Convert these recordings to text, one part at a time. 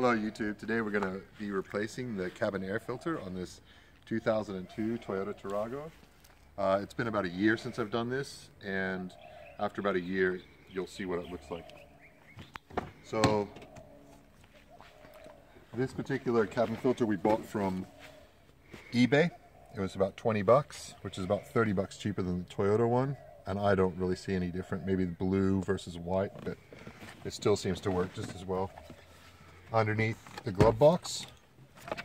Hello YouTube, today we're going to be replacing the cabin air filter on this 2002 Toyota Tarago. It's been about a year since I've done this, and after about a year you'll see what it looks like. So this particular cabin filter we bought from eBay. It was about 20 bucks, which is about 30 bucks cheaper than the Toyota one, and I don't really see any different. Maybe blue versus white, but it still seems to work just as well. Underneath the glove box,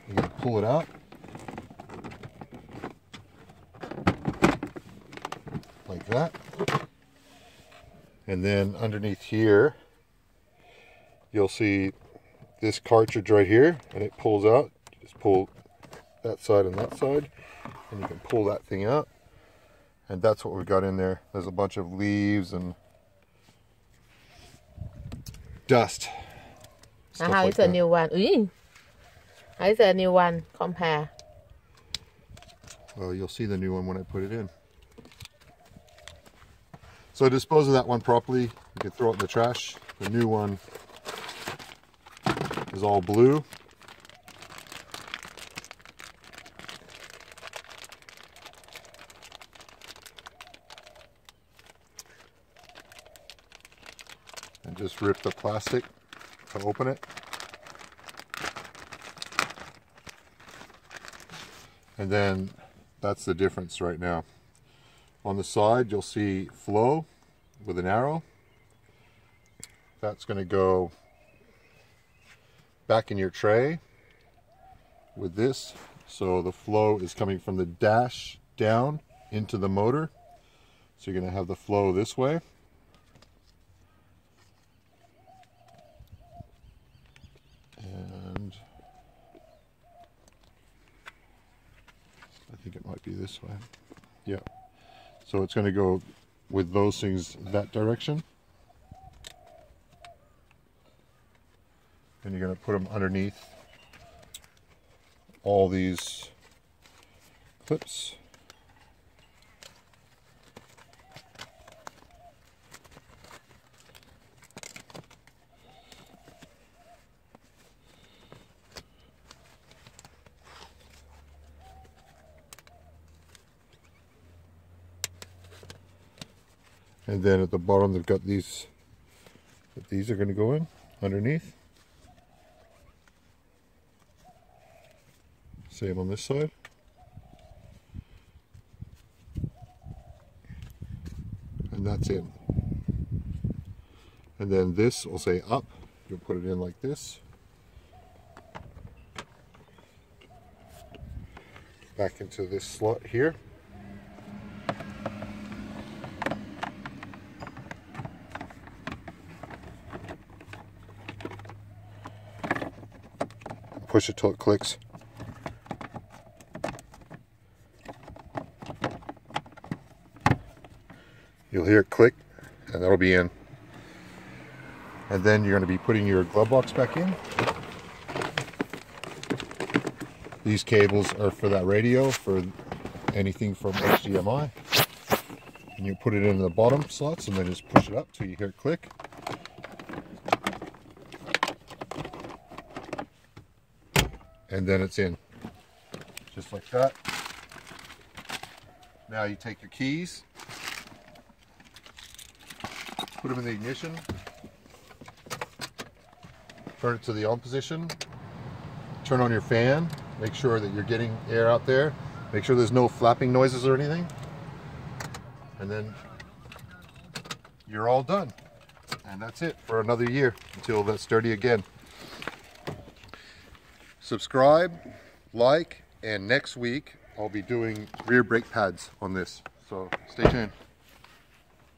you're going to pull it out like that, and then underneath here you'll see this cartridge right here, and it pulls out. Just pull that side and that side, and you can pull that thing out, and that's what we've got in there. There's a bunch of leaves and dust. How is the new one? How is the new one? Compare. Well, you'll see the new one when I put it in. So dispose of that one properly. You can throw it in the trash. The new one is all blue. And just rip the plastic to open it. And then that's the difference right now. On the side you'll see flow with an arrow. That's going to go back in your tray with this. So the flow is coming from the dash down into the motor. So you're going to have the flow this way. And I think it might be this way. Yeah. So it's going to go with those things that direction. And you're going to put them underneath all these clips. And then at the bottom they've got these are going to go in underneath. Same on this side. And that's in. And then this will say up. You'll put it in like this. Back into this slot here. Push it till it clicks. You'll hear it click, and that'll be in. And then you're going to be putting your glove box back in. These cables are for that radio, for anything from HDMI. And you put it in the bottom slots, and then just push it up till you hear it click. And then it's in, just like that. Now you take your keys, put them in the ignition, turn it to the on position, turn on your fan, make sure that you're getting air out there, make sure there's no flapping noises or anything, and then you're all done. And that's it for another year until that's dirty again. Subscribe, like, and next week I'll be doing rear brake pads on this. So stay tuned.